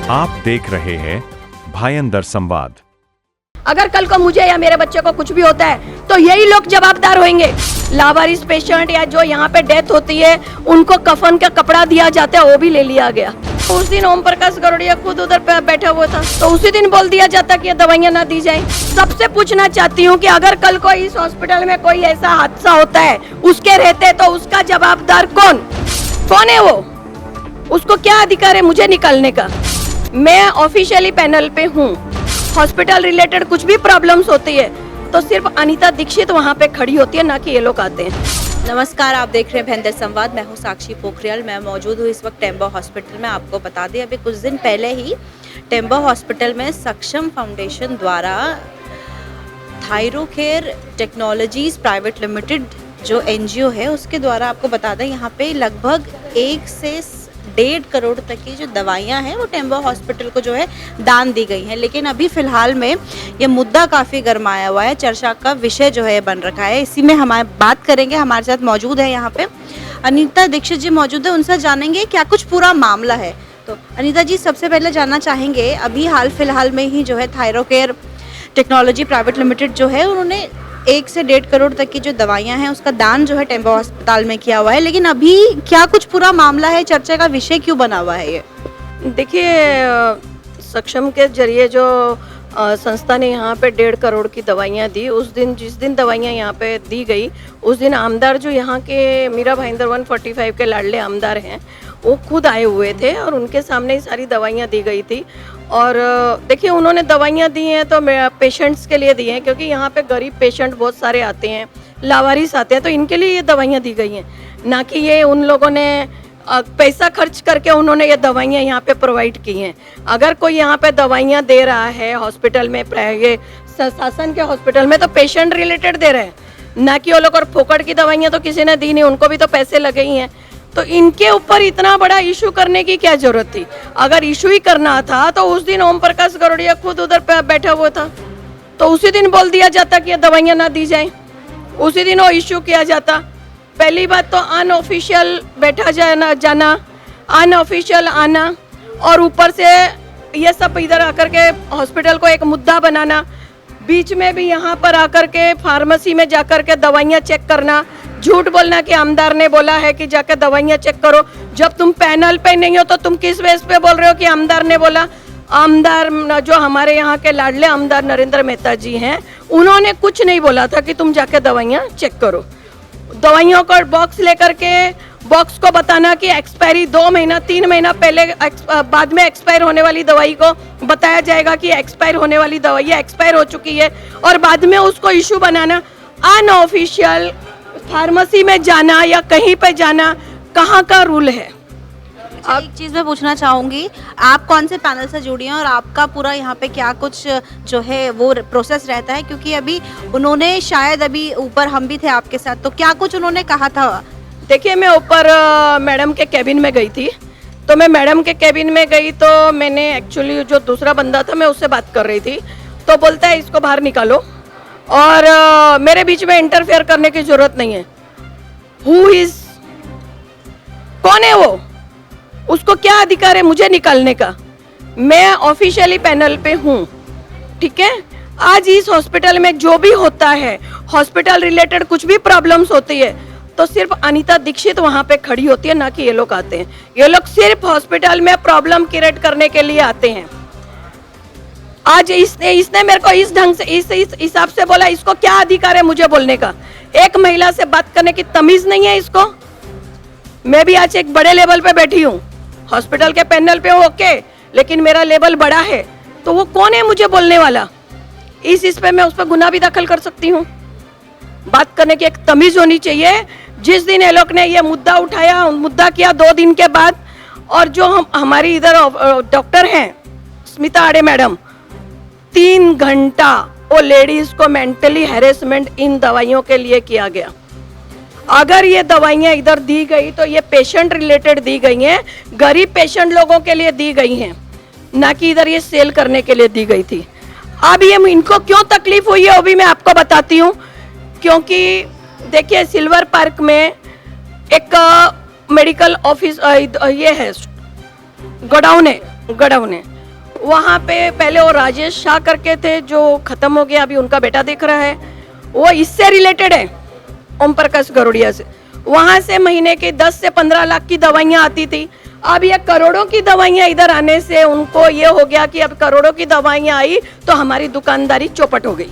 आप देख रहे हैं भायंदर संवाद। अगर कल को मुझे या मेरे बच्चे को कुछ भी होता है तो यही लोग जवाबदार होंगे। लावारिस पेशेंट या जो यहाँ पे डेथ होती है उनको कफन का कपड़ा दिया जाता है, वो भी ले लिया गया। उस दिन ओम प्रकाश गरोड़िया खुद उधर पे बैठा हुआ था, तो उसी दिन बोल दिया जाता कि ये दवाइयाँ ना दी जाए। सबसे पूछना चाहती हूँ कि अगर कल को इस हॉस्पिटल में कोई ऐसा हादसा होता है, उसके रहते तो उसका जवाबदार कौन है? वो उसको क्या अधिकार है मुझे निकालने का? मैं ऑफिशियली पैनल पे हूँ। हॉस्पिटल रिलेटेड कुछ भी प्रॉब्लम्स होती है तो सिर्फ अनीता दीक्षित वहाँ पे खड़ी होती है, ना कि ये लोग आते हैं। नमस्कार, आप देख रहे हैं भायंदर संवाद। मैं हूं साक्षी पोखरियाल। मैं मौजूद हूं इस वक्त टेम्बो हॉस्पिटल में। आपको बता दें, अभी कुछ दिन पहले ही टेम्बो हॉस्पिटल में सक्षम फाउंडेशन द्वारा थायरोकेयर टेक्नोलॉजीज प्राइवेट लिमिटेड जो एनजीओ है उसके द्वारा, आपको बता दें, यहाँ पे लगभग 1 से 1.5 करोड़ तक की जो दवाइयाँ हैं वो टेम्बो हॉस्पिटल को जो है दान दी गई हैं। लेकिन अभी फ़िलहाल में ये मुद्दा काफ़ी गर्माया हुआ है, चर्चा का विषय जो है बन रखा है। इसी में हम बात करेंगे। हमारे साथ मौजूद है यहाँ पे अनीता दीक्षित जी मौजूद है, उनसे जानेंगे क्या कुछ पूरा मामला है। तो अनीता जी, सबसे पहले जानना चाहेंगे, अभी हाल फिलहाल में ही जो है थायरोकेयर टेक्नोलॉजी प्राइवेट लिमिटेड जो है उन्होंने 1 से 1.5 करोड़ तक की जो दवाइयां हैं उसका दान जो है टेम्बो अस्पताल में किया हुआ है। लेकिन अभी क्या कुछ पूरा मामला है, चर्चा का विषय क्यों बना हुआ है ये? देखिए, सक्षम के जरिए जो संस्था ने यहाँ पे 1.5 करोड़ की दवाइयाँ दी, उस दिन जिस दिन दवाइयाँ यहाँ पे दी गई उस दिन आमदार जो यहाँ के मीरा भाईंदर 145 के लाडले आमदार हैं वो खुद आए हुए थे और उनके सामने ही सारी दवाइयाँ दी गई थी। और देखिए, उन्होंने दवाइयाँ दी हैं तो पेशेंट्स के लिए दी हैं, क्योंकि यहाँ पे गरीब पेशेंट बहुत सारे आते हैं, लावारिस आते हैं, तो इनके लिए ये दवाइयाँ दी गई हैं, ना कि ये उन लोगों ने पैसा खर्च करके उन्होंने ये दवाइयाँ यहाँ पे प्रोवाइड की हैं। अगर कोई यहाँ पे दवाइयाँ दे रहा है हॉस्पिटल में, ये शासन के हॉस्पिटल में, तो पेशेंट रिलेटेड दे रहे हैं, ना कि वो लोग। और फोकट की दवाइयाँ तो किसी ने दी नहीं, उनको भी तो पैसे लगे ही हैं। तो इनके ऊपर इतना बड़ा इशू करने की क्या जरूरत थी? अगर इशू ही करना था तो उस दिन ओम प्रकाश गरोड़िया खुद उधर पे बैठा हुआ था, तो उसी दिन बोल दिया जाता कि ये दवाइयाँ ना दी जाए, उसी दिन वो इशू किया जाता। पहली बात तो अनऑफिशियल बैठा जाना, अनऑफिशियल आना, और ऊपर से ये सब इधर आकर के हॉस्पिटल को एक मुद्दा बनाना, बीच में भी यहाँ पर आकर के फार्मेसी में जाकर के दवाइयाँ चेक करना, झूठ बोलना कि आमदार ने बोला है कि जाकर दवाइयाँ चेक करो। जब तुम पैनल पे नहीं हो तो तुम किस बेस पे बोल रहे हो कि आमदार ने बोला? आमदार जो हमारे यहाँ के लाडले आमदार नरेंद्र मेहता जी हैं, उन्होंने कुछ नहीं बोला था कि तुम जाके दवाइयाँ चेक करो। दवाइयों का बॉक्स लेकर के बॉक्स को बताना कि एक्सपायरी 2 महीना 3 महीना पहले, बाद में एक्सपायर होने वाली दवाई को बताया जाएगा कि एक्सपायर होने वाली दवाई एक्सपायर हो चुकी है, और बाद में उसको इशू बनाना। अनऑफिशियल फार्मेसी में जाना या कहीं पे जाना कहाँ का रूल है? अब एक चीज़ मैं पूछना चाहूँगी, आप कौन से पैनल से जुड़ी हैं और आपका पूरा यहाँ पे क्या कुछ जो है वो प्रोसेस रहता है? क्योंकि अभी उन्होंने शायद अभी ऊपर हम भी थे आपके साथ, तो क्या कुछ उन्होंने कहा था? देखिए, मैं ऊपर मैडम के कैबिन में गई थी, तो मैं मैडम के कैबिन में गई तो मैंने एक्चुअली जो दूसरा बंदा था मैं उससे बात कर रही थी, तो बोलता है इसको बाहर निकालो, और मेरे बीच में इंटरफेयर करने की जरूरत नहीं है। हु इज, कौन है वो? उसको क्या अधिकार है मुझे निकालने का? मैं ऑफिशियली पैनल पे हूँ, ठीक है? आज इस हॉस्पिटल में जो भी होता है, हॉस्पिटल रिलेटेड कुछ भी प्रॉब्लम्स होती है तो सिर्फ अनीता दीक्षित वहाँ पे खड़ी होती है, ना कि ये लोग आते हैं। ये लोग सिर्फ हॉस्पिटल में प्रॉब्लम क्रिएट करने के लिए आते हैं। आज इसने मेरे को इस ढंग से, इस हिसाब से बोला, इसको क्या अधिकार है मुझे बोलने का? एक महिला से बात करने की तमीज नहीं है इसको? मैं भी आज एक बड़े लेवल पे बैठी हूँ, हॉस्पिटल के पैनल पे हूँ, ओके, लेकिन मेरा लेवल बड़ा है, तो वो कौन है मुझे बोलने वाला? इस पे मैं उस पर गुनाह भी दाखिल कर सकती हूँ। बात करने की एक तमीज होनी चाहिए। जिस दिन ये लोग ने ये मुद्दा उठाया, मुद्दा किया 2 दिन के बाद, और जो हमारी इधर डॉक्टर हैं स्मिता आड़े मैडम, 3 घंटा वो लेडीज को मेंटली हैरेसमेंट इन दवाइयों के लिए किया गया। अगर ये दवाइयाँ इधर दी गई तो ये पेशेंट रिलेटेड दी गई हैं, गरीब पेशेंट लोगों के लिए दी गई हैं, ना कि इधर ये सेल करने के लिए दी गई थी। अब ये इनको क्यों तकलीफ हुई है वो भी मैं आपको बताती हूँ। क्योंकि देखिए, सिल्वर पार्क में एक मेडिकल ऑफिस ये है, गोडाउन है। वहाँ पे पहले वो राजेश शाह करके थे जो खत्म हो गया, अभी उनका बेटा दिख रहा है, वो इससे रिलेटेड है ओम प्रकाश गरुड़िया से। वहाँ से महीने के 10 से 15 लाख की दवाइयाँ आती थी। अब ये करोड़ों की दवाइयाँ इधर आने से उनको ये हो गया कि अब करोड़ों की दवाइयाँ आई तो हमारी दुकानदारी चौपट हो गई,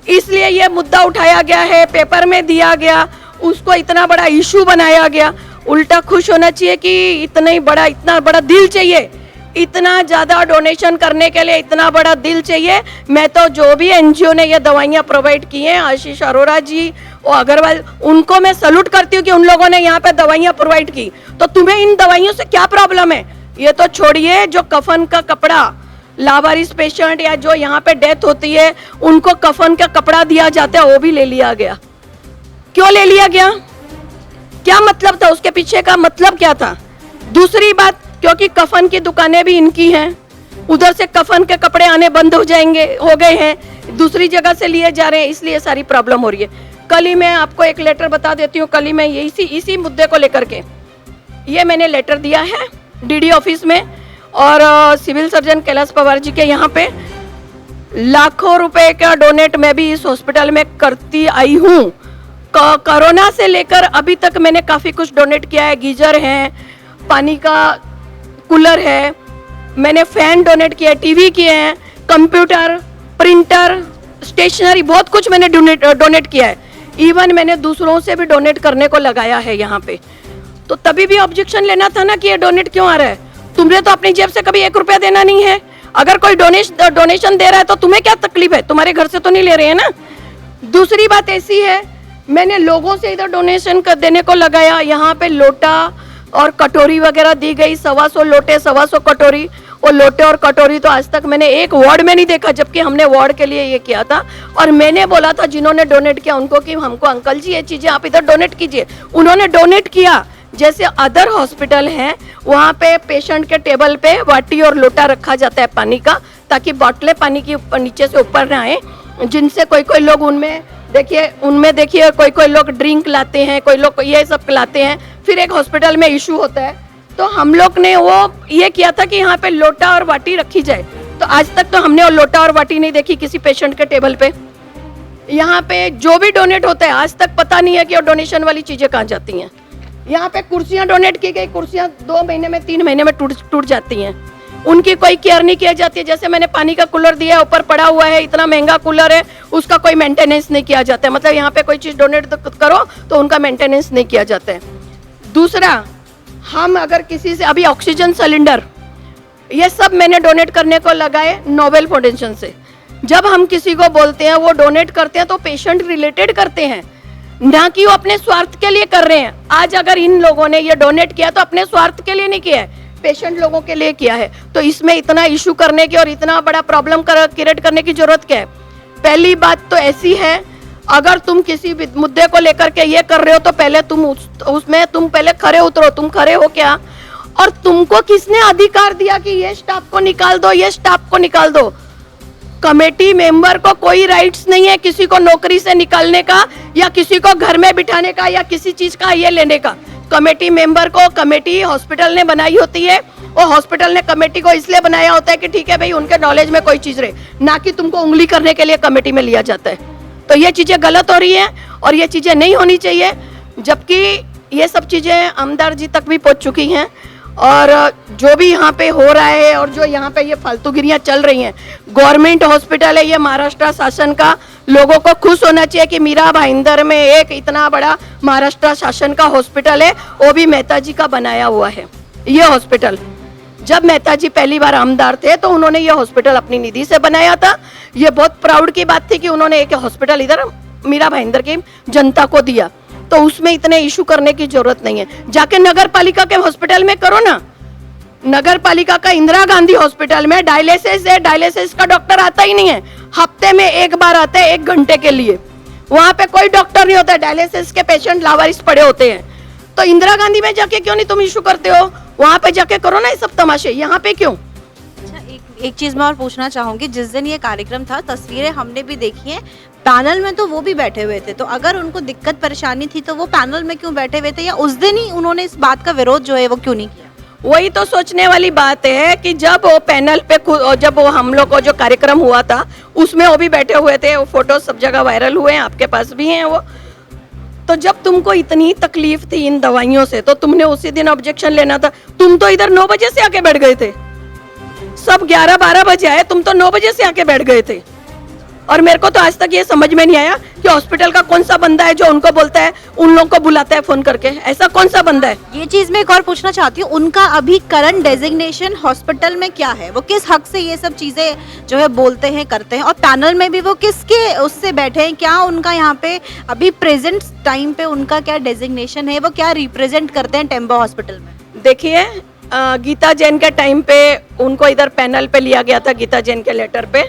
इसलिए ये मुद्दा उठाया गया है, पेपर में दिया गया, उसको इतना बड़ा इशू बनाया गया। उल्टा खुश होना चाहिए कि इतना बड़ा दिल चाहिए, इतना ज़्यादा डोनेशन करने के लिए इतना बड़ा दिल चाहिए। मैं तो जो भी एनजीओ ने ये दवाइयाँ प्रोवाइड की हैं, आशीष अरोरा जी और अग्रवाल, उनको मैं सल्यूट करती हूँ कि उन लोगों ने यहाँ पे दवाइयाँ प्रोवाइड की। तो तुम्हें इन दवाइयों से क्या प्रॉब्लम है? ये तो छोड़िए, जो कफन का कपड़ा लावारिस पेशेंट या जो यहाँ पे डेथ होती है उनको कफन का कपड़ा दिया जाता है, वो भी ले लिया गया। क्यों ले लिया गया? क्या मतलब था? उसके पीछे का मतलब क्या था? दूसरी बात, क्योंकि कफन की दुकानें भी इनकी हैं, उधर से कफन के कपड़े आने बंद हो गए हैं, दूसरी जगह से लिए जा रहे हैं, इसलिए सारी प्रॉब्लम हो रही है। कल ही मैं आपको एक लेटर बता देती हूँ, कल ही मैं इसी मुद्दे को लेकर के ये मैंने लेटर दिया है डीडी ऑफिस में, और सिविल सर्जन कैलाश पवार जी के यहाँ पे लाखों रुपए का डोनेट मैं भी इस हॉस्पिटल में करती आई हूँ। कोरोना से लेकर अभी तक मैंने काफ़ी कुछ डोनेट किया है। गीजर है, पानी का कूलर है, मैंने फैन डोनेट किया है, टीवी किए हैं, कंप्यूटर, प्रिंटर, स्टेशनरी, बहुत कुछ मैंने डोनेट किया है। इवन मैंने दूसरों से भी डोनेट करने को लगाया है यहाँ पे। तो तभी भी ऑब्जेक्शन लेना था ना कि ये डोनेट क्यों आ रहा है? तुमने तो अपनी जेब से कभी 1 रुपया देना नहीं है। अगर कोई डोनेशन दे रहा है तो तुम्हें क्या तकलीफ है? तुम्हारे घर से तो नहीं ले रहे हैं ना। दूसरी बात ऐसी है, मैंने लोगों से इधर डोनेशन देने को लगाया, यहाँ पे लोटा और कटोरी वगैरह दी गई, 125 लोटे, 125 कटोरी। और लोटे और कटोरी तो आज तक मैंने एक वार्ड में नहीं देखा, जबकि हमने वार्ड के लिए ये किया था। और मैंने बोला था जिन्होंने डोनेट किया उनको कि हमको अंकल जी ये चीज़ें आप इधर डोनेट कीजिए, उन्होंने डोनेट किया। जैसे अदर हॉस्पिटल हैं वहाँ पे पेशेंट के टेबल पे वाटी और लोटा रखा जाता है पानी का, ताकि बॉटलें पानी की नीचे से ऊपर ना आए, जिनसे कोई लोग उनमें देखिए कोई लोग ड्रिंक लाते हैं, कोई लोग ये सब लाते हैं, फिर एक हॉस्पिटल में इशू होता है। तो हम लोग ने वो ये किया था कि यहाँ पे लोटा और वाटी रखी जाए। तो आज तक तो हमने वो लोटा और वाटी नहीं देखी किसी पेशेंट के टेबल पे। यहाँ पे जो भी डोनेट होता है आज तक पता नहीं है कि वो डोनेशन वाली चीज़ें कहाँ जाती हैं। यहाँ पे कुर्सियाँ डोनेट की गई, कुर्सियाँ 2 महीने में 3 महीने में टूट जाती हैं, उनकी कोई केयर नहीं की जाती है। जैसे मैंने पानी का कूलर दिया है, ऊपर पड़ा हुआ है, इतना महंगा कूलर है, उसका कोई मेंटेनेंस नहीं किया जाता है। मतलब यहाँ पे कोई चीज़ डोनेट करो तो उनका मेंटेनेंस नहीं किया जाता है। दूसरा, हम अगर किसी से अभी ऑक्सीजन सिलेंडर ये सब मैंने डोनेट करने को लगाए नोबेल फाउंडेशन से। जब हम किसी को बोलते हैं वो डोनेट करते हैं तो पेशेंट रिलेटेड करते हैं, ना कि वो अपने स्वार्थ के लिए कर रहे हैं। आज अगर इन लोगों ने ये डोनेट किया तो अपने स्वार्थ के लिए नहीं किया है, पेशेंट लोगों के लिए किया है। तो इसमें इतना इशू करने की और इतना बड़ा प्रॉब्लम क्रिएट करने की जरूरत क्या है? पहली बात तो ऐसी है, अगर तुम किसी मुद्दे को लेकर के ये कर रहे हो तो पहले तुम पहले खरे उतरो। तुम खरे हो क्या? और तुमको किसने अधिकार दिया कि ये स्टाफ को निकाल दो, ये स्टाफ को निकाल दो? कमेटी मेंबर को कोई राइट्स नहीं है किसी को नौकरी से निकालने का, या किसी को घर में बिठाने का, या किसी चीज का ये लेने का। कमेटी मेंबर को कमेटी हॉस्पिटल ने बनाई होती है, और हॉस्पिटल ने कमेटी को इसलिए बनाया होता है कि ठीक है भाई उनके नॉलेज में कोई चीज रहे, ना कि तुमको उंगली करने के लिए कमेटी में लिया जाता है। तो ये चीजें गलत हो रही हैं और ये चीजें नहीं होनी चाहिए, जबकि ये सब चीजें आमदार जी तक भी पहुंच चुकी हैं। और जो भी यहाँ पे हो रहा है और जो यहाँ पे ये फालतूगिरियाँ चल रही हैं, गवर्नमेंट हॉस्पिटल है ये, महाराष्ट्र शासन का, लोगों को खुश होना चाहिए कि मीरा भाईंदर में एक इतना बड़ा महाराष्ट्र शासन का हॉस्पिटल है, वो भी मेहता जी का बनाया हुआ है। ये हॉस्पिटल जब मेहता जी पहली बार आमदार थे तो उन्होंने ये हॉस्पिटल अपनी निधि से बनाया था। ये बहुत प्राउड की बात थी कि उन्होंने एक हॉस्पिटल इधर मीरा भाईंदर की जनता को दिया। तो उसमें इतने इशू करने की जरूरत नहीं है, जाके नगर पालिका के हॉस्पिटल में करो ना। नगर पालिका का इंदिरा गांधी हॉस्पिटल में डायलिसिस है, डायलिसिस का डॉक्टर आता ही नहीं है, हफ्ते में 1 बार आता है 1 घंटे के लिए। वहां पे कोई डॉक्टर नहीं होता, डायलिसिस के पेशेंट लावारिस पड़े होते हैं। तो इंदिरा गांधी में जाके क्यों नहीं तुम इशू करते हो? वहां पे जाके करो ना ये सब तमाशे, यहाँ पे क्यों? अच्छा, एक चीज मैं और पूछना चाहूंगी, जिस दिन ये कार्यक्रम था तस्वीरें हमने भी देखी हैं, पैनल में तो वो भी बैठे हुए थे, तो अगर उनको दिक्कत परेशानी थी तो वो पैनल में क्यों बैठे हुए थे, या उस दिन ही उन्होंने इस बात का विरोध जो है वो क्यों नहीं किया? वही तो सोचने वाली बात है कि जब वो पैनल पे जब वो हम लोग को जो कार्यक्रम हुआ था उसमें वो भी बैठे हुए थे, वो फोटो सब जगह वायरल हुए हैं, आपके पास भी हैं वो। तो जब तुमको इतनी तकलीफ थी इन दवाइयों से तो तुमने उसी दिन ऑब्जेक्शन लेना था। तुम तो इधर 9 बजे से आके बैठ गए थे, सब 11-12 बजे आए, तुम तो 9 बजे से आके बैठ गए थे। और मेरे को तो आज तक ये समझ में नहीं आया कि हॉस्पिटल का कौन सा बंदा है जो उनको बोलता है, उन लोगों को बुलाता है फोन करके, ऐसा कौन सा बंदा है? ये चीज मैं एक और पूछना चाहती हूँ, उनका अभी करंट डेजिग्नेशन हॉस्पिटल में क्या है? वो किस हक से ये सब चीजें जो है बोलते हैं, करते हैं? और पैनल में भी वो किसके उससे बैठे हैं? क्या उनका यहाँ पे अभी प्रेजेंट टाइम पे उनका क्या डेजिग्नेशन है? वो क्या रिप्रेजेंट करते हैं टेम्बो हॉस्पिटल में? देखिए, गीता जैन के टाइम पे उनको इधर पैनल पे लिया गया था, गीता जैन के लेटर पे।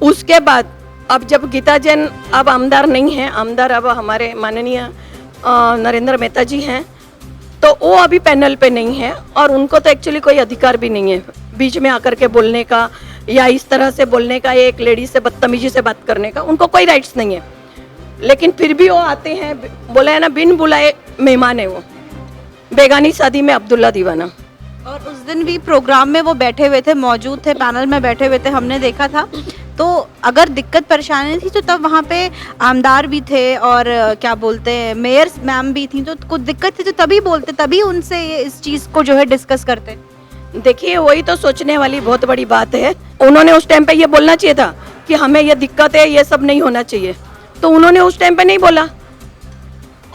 उसके बाद अब जब गीता जैन अब आमदार नहीं है, आमदार अब हमारे माननीय नरेंद्र मेहता जी हैं, तो वो अभी पैनल पे नहीं है और उनको तो एक्चुअली कोई अधिकार भी नहीं है बीच में आकर के बोलने का या इस तरह से बोलने का, एक लेडी से बदतमीजी से बात करने का, उनको कोई राइट्स नहीं है। लेकिन फिर भी वो आते हैं, बोला है ना, बिन बुलाए मेहमान है वो, बेगानी शादी में अब्दुल्ला दीवाना। और उस दिन भी प्रोग्राम में वो बैठे हुए थे, मौजूद थे, पैनल में बैठे हुए थे, हमने देखा था। तो अगर दिक्कत परेशानी थी तो तब वहाँ पे आमदार भी थे और क्या बोलते हैं मेयर मैम भी थी, तो कुछ दिक्कत थी तो तभी बोलते, तभी उनसे इस चीज़ को जो है डिस्कस करते। देखिए, वही तो सोचने वाली बहुत बड़ी बात है। उन्होंने उस टाइम पे ये बोलना चाहिए था कि हमें ये दिक्कत है, ये सब नहीं होना चाहिए, तो उन्होंने उस टाइम पे नहीं बोला।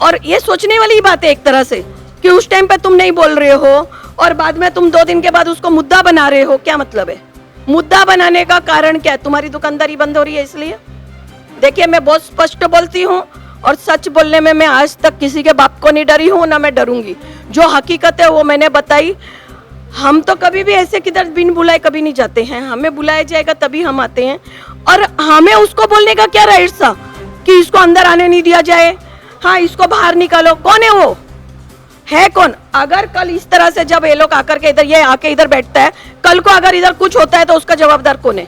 और ये सोचने वाली बात है एक तरह से कि उस टाइम पे तुम नहीं बोल रहे हो और बाद में तुम 2 दिन के बाद उसको मुद्दा बना रहे हो, क्या मतलब है? मुद्दा बनाने का कारण क्या है? तुम्हारी दुकानदारी बंद हो रही है इसलिए? देखिए, मैं बहुत स्पष्ट बोलती हूँ और सच बोलने में मैं आज तक किसी के बाप को नहीं डरी हूँ, ना मैं डरूंगी। जो हकीकत है वो मैंने बताई। हम तो कभी भी ऐसे किधर बिन बुलाए कभी नहीं जाते हैं, हमें बुलाया जाएगा तभी हम आते हैं। और हमें उसको बोलने का क्या राइट था कि इसको अंदर आने नहीं दिया जाए, हाँ इसको बाहर निकालो? कौन है वो? है कौन? अगर कल इस तरह से जब ये लोग आकर के इधर, ये आके इधर बैठता है, कल को अगर इधर कुछ होता है तो उसका जवाबदार कौन है?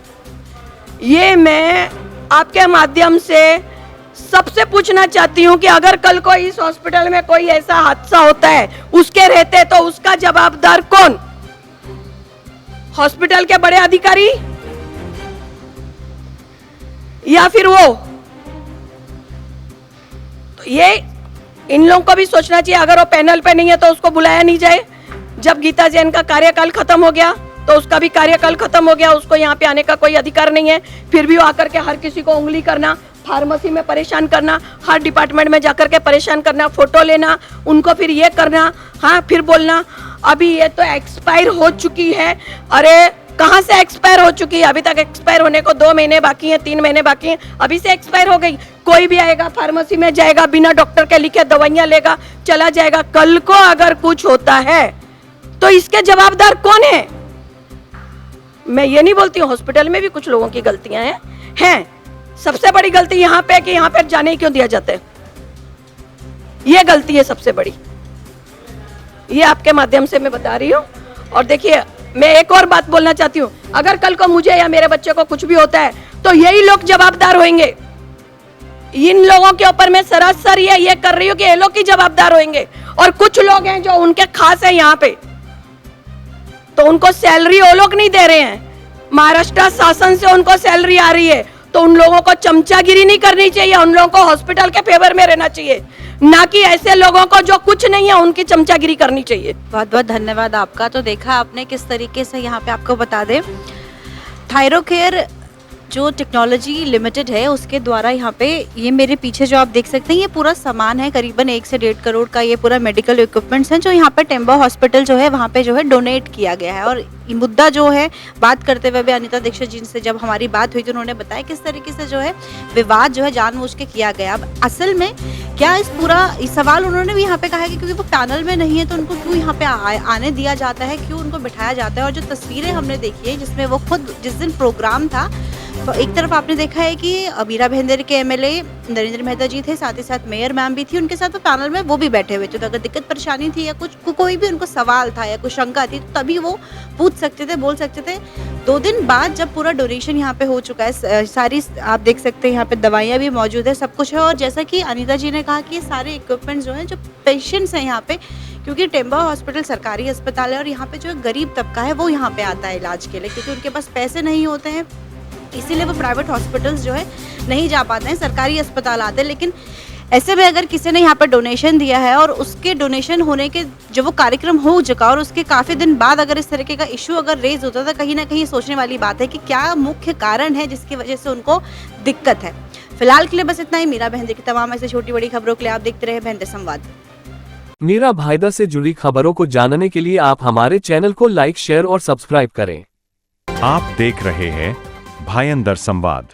ये मैं आपके माध्यम से सबसे पूछना चाहती हूँ कि अगर कल को इस हॉस्पिटल में कोई ऐसा हादसा होता है, उसके रहते तो उसका जवाबदार कौन? हॉस्पिटल के बड़े अधिकारी या फिर वो? तो ये इन लोगों को भी सोचना चाहिए। अगर वो पैनल पे नहीं है तो उसको बुलाया नहीं जाए। जब गीता जैन का कार्यकाल खत्म हो गया तो उसका भी कार्यकाल खत्म हो गया, उसको यहाँ पे आने का कोई अधिकार नहीं है। फिर भी वो आकर के हर किसी को उंगली करना, फार्मेसी में परेशान करना, हर डिपार्टमेंट में जाकर के परेशान करना, फोटो लेना, उनको फिर ये करना, हाँ फिर बोलना अभी ये तो एक्सपायर हो चुकी है। अरे कहाँ से एक्सपायर हो चुकी है? अभी तक एक्सपायर होने को 2 महीने बाकी हैं, 3 महीने बाकी हैं, अभी से एक्सपायर हो गई। कोई भी आएगा फार्मेसी में जाएगा, बिना डॉक्टर के लिखे दवाइयां लेगा, चला जाएगा। कल को अगर कुछ होता है तो इसके जवाबदार कौन है? मैं ये नहीं बोलती हूँ, हॉस्पिटल में भी कुछ लोगों की गलतियां हैं। सबसे बड़ी गलती यहाँ पे कि यहाँ पे जाने ही क्यों दिया जाता है, ये गलती है सबसे बड़ी। ये आपके माध्यम से मैं बता रही हूँ। और देखिए, मैं एक और बात बोलना चाहती हूँ, अगर कल को मुझे या मेरे बच्चे को कुछ भी होता है तो यही लोग जवाबदार होंगे। इन लोगों के ऊपर मैं सरासर ये कर रही हूँ कि ये लोग ही जवाबदार होंगे। और कुछ लोग हैं जो उनके खास है यहाँ पे, तो उनको सैलरी वो लोग नहीं दे रहे हैं, महाराष्ट्र शासन से उनको सैलरी आ रही है, तो उन लोगों को चमचागिरी नहीं करनी चाहिए। उन लोगों को हॉस्पिटल के फेवर में रहना चाहिए, ना कि ऐसे लोगों को जो कुछ नहीं है उनकी चमचागिरी करनी चाहिए। बहुत बहुत धन्यवाद आपका। तो देखा आपने किस तरीके से यहाँ पे आपको बता दें, थायरोकेयर जो टेक्नोलॉजी लिमिटेड है उसके द्वारा यहाँ पे ये मेरे पीछे जो आप देख सकते हैं ये पूरा सामान है, करीबन 1 से 1.5 करोड़ का ये पूरा मेडिकल इक्विपमेंट्स हैं जो यहाँ पे टेम्बो हॉस्पिटल जो है वहाँ पे जो है डोनेट किया गया है। और ये मुद्दा जो है बात करते हुए भी अनीता दीक्षित जी से जब हमारी बात हुई तो उन्होंने बताया किस तरीके से जो है विवाद जो है जानबूझ के किया गया। अब असल में क्या इस पूरा इस सवाल उन्होंने भी यहाँ पे कहा है कि क्योंकि वो पैनल में नहीं है तो उनको क्यों यहाँ पे आने दिया जाता है, क्यों उनको बिठाया जाता है। और जो तस्वीरें हमने देखी है जिसमें वो खुद जिस दिन प्रोग्राम था तो एक तरफ आपने देखा है कि मीरा भाईंदर के एमएलए नरेंद्र मेहता जी थे, साथ ही साथ मेयर मैम भी थी, उनके साथ वो पैनल में वो भी बैठे हुए थे। तो अगर दिक्कत परेशानी थी या कुछ कोई भी उनको सवाल था या कुछ शंका थी, तो तभी वो पूछ सकते थे, बोल सकते थे। 2 दिन बाद जब पूरा डोनेशन यहाँ पे हो चुका है, सारी आप देख सकते हैं यहाँ पे दवाइयाँ भी मौजूद है, सब कुछ है। और जैसा कि अनीता जी ने कहा कि ये सारे इक्विपमेंट जो हैं, जो पेशेंट्स हैं यहाँ पे, क्योंकि टेम्बा हॉस्पिटल सरकारी अस्पताल है और यहाँ पे जो गरीब तबका है वो यहाँ पे आता है इलाज के लिए, क्योंकि उनके पास पैसे नहीं होते हैं, इसीलिए वो प्राइवेट हॉस्पिटल्स जो है नहीं जा पाते हैं, सरकारी अस्पताल आते हैं। लेकिन ऐसे में अगर किसी ने यहाँ पर डोनेशन दिया है और उसके डोनेशन होने के जो वो कार्यक्रम हो चुका और उसके काफ़ी दिन बाद अगर इस तरीके का इशू अगर रेज होता, तो कहीं ना कहीं सोचने वाली बात है कि क्या मुख्य कारण है जिसकी वजह से उनको दिक्कत है। फिलहाल के लिए बस इतना ही। मीरा भाईंदर की तमाम ऐसे छोटी बड़ी खबरों के लिए आप देखते रहे भाईंदर संवाद। मीरा भाईंदर से जुड़ी खबरों को जानने के लिए आप हमारे चैनल को लाइक, शेयर और सब्सक्राइब करें। आप देख रहे हैं भायंदर संवाद।